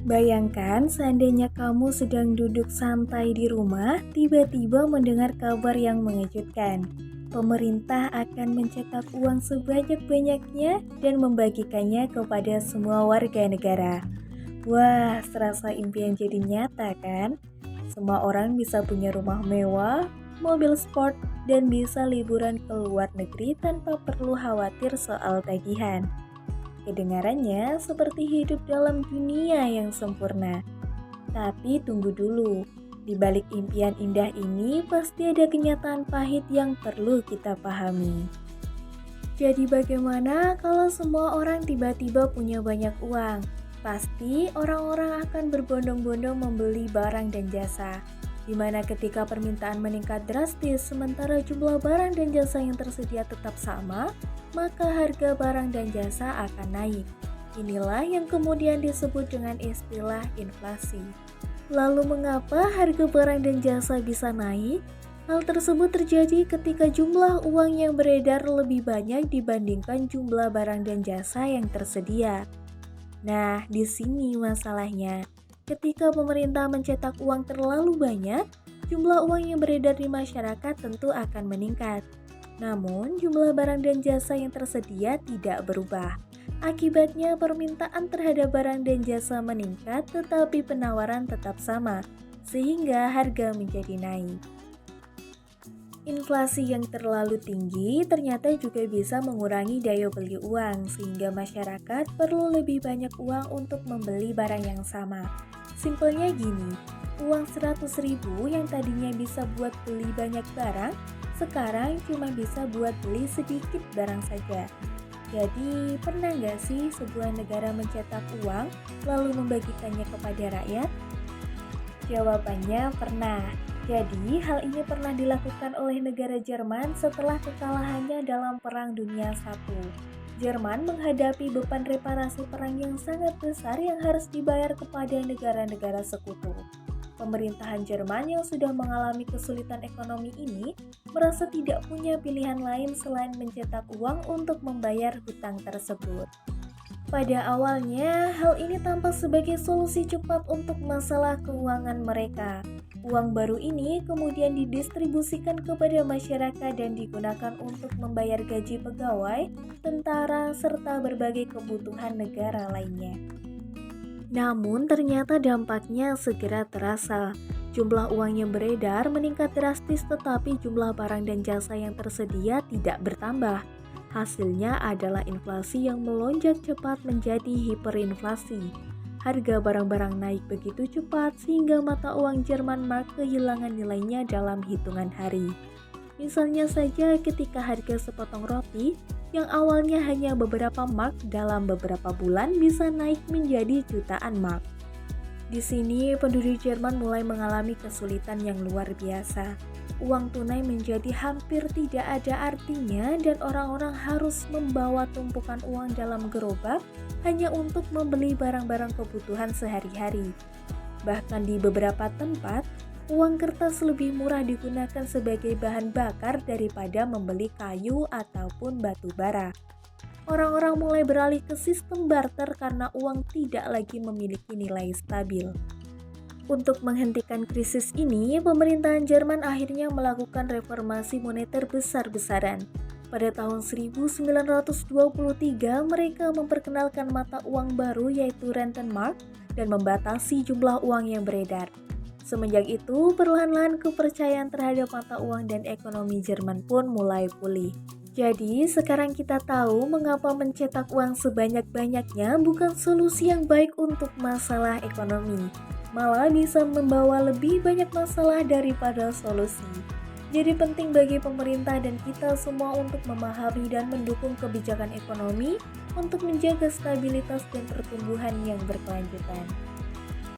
Bayangkan seandainya kamu sedang duduk santai di rumah, tiba-tiba mendengar kabar yang mengejutkan. Pemerintah akan mencetak uang sebanyak-banyaknya dan membagikannya kepada semua warga negara. Wah, serasa impian jadi nyata kan? Semua orang bisa punya rumah mewah, mobil sport, dan bisa liburan ke luar negeri tanpa perlu khawatir soal tagihan. Kedengarannya seperti hidup dalam dunia yang sempurna. Tapi tunggu dulu, di balik impian indah ini pasti ada kenyataan pahit yang perlu kita pahami. Jadi bagaimana kalau semua orang tiba-tiba punya banyak uang? Pasti orang-orang akan berbondong-bondong membeli barang dan jasa. Di mana ketika permintaan meningkat drastis sementara jumlah barang dan jasa yang tersedia tetap sama, maka harga barang dan jasa akan naik. Inilah yang kemudian disebut dengan istilah inflasi. Lalu mengapa harga barang dan jasa bisa naik? Hal tersebut terjadi ketika jumlah uang yang beredar lebih banyak dibandingkan jumlah barang dan jasa yang tersedia. Nah, di sini masalahnya. Ketika pemerintah mencetak uang terlalu banyak, jumlah uang yang beredar di masyarakat tentu akan meningkat. Namun, jumlah barang dan jasa yang tersedia tidak berubah. Akibatnya, permintaan terhadap barang dan jasa meningkat, tetapi penawaran tetap sama, sehingga harga menjadi naik. Inflasi yang terlalu tinggi ternyata juga bisa mengurangi daya beli uang, sehingga masyarakat perlu lebih banyak uang untuk membeli barang yang sama. Simpelnya gini, uang 100.000 yang tadinya bisa buat beli banyak barang, sekarang cuma bisa buat beli sedikit barang saja. Jadi, pernah nggak sih sebuah negara mencetak uang lalu membagikannya kepada rakyat? Jawabannya pernah. Jadi, hal ini pernah dilakukan oleh negara Jerman setelah kekalahannya dalam Perang Dunia I. Jerman menghadapi beban reparasi perang yang sangat besar yang harus dibayar kepada negara-negara sekutu. Pemerintahan Jerman yang sudah mengalami kesulitan ekonomi ini merasa tidak punya pilihan lain selain mencetak uang untuk membayar hutang tersebut. Pada awalnya, hal ini tampak sebagai solusi cepat untuk masalah keuangan mereka. Uang baru ini kemudian didistribusikan kepada masyarakat dan digunakan untuk membayar gaji pegawai, tentara, serta berbagai kebutuhan negara lainnya. Namun ternyata dampaknya segera terasa. Jumlah uang yang beredar meningkat drastis tetapi jumlah barang dan jasa yang tersedia tidak bertambah. Hasilnya adalah inflasi yang melonjak cepat menjadi hiperinflasi. Harga barang-barang naik begitu cepat sehingga mata uang Jerman Mark kehilangan nilainya dalam hitungan hari. Misalnya saja ketika harga sepotong roti yang awalnya hanya beberapa mark dalam beberapa bulan bisa naik menjadi jutaan mark. Di sini penduduk Jerman mulai mengalami kesulitan yang luar biasa. Uang tunai menjadi hampir tidak ada artinya dan orang-orang harus membawa tumpukan uang dalam gerobak hanya untuk membeli barang-barang kebutuhan sehari-hari. Bahkan di beberapa tempat, uang kertas lebih murah digunakan sebagai bahan bakar daripada membeli kayu ataupun batu bara. Orang-orang mulai beralih ke sistem barter karena uang tidak lagi memiliki nilai stabil. Untuk menghentikan krisis ini, pemerintahan Jerman akhirnya melakukan reformasi moneter besar-besaran. Pada tahun 1923, mereka memperkenalkan mata uang baru yaitu Rentenmark dan membatasi jumlah uang yang beredar. Semenjak itu, perlahan-lahan kepercayaan terhadap mata uang dan ekonomi Jerman pun mulai pulih. Jadi, sekarang kita tahu mengapa mencetak uang sebanyak-banyaknya bukan solusi yang baik untuk masalah ekonomi. Malah bisa membawa lebih banyak masalah daripada solusi. Jadi penting bagi pemerintah dan kita semua untuk memahami dan mendukung kebijakan ekonomi untuk menjaga stabilitas dan pertumbuhan yang berkelanjutan.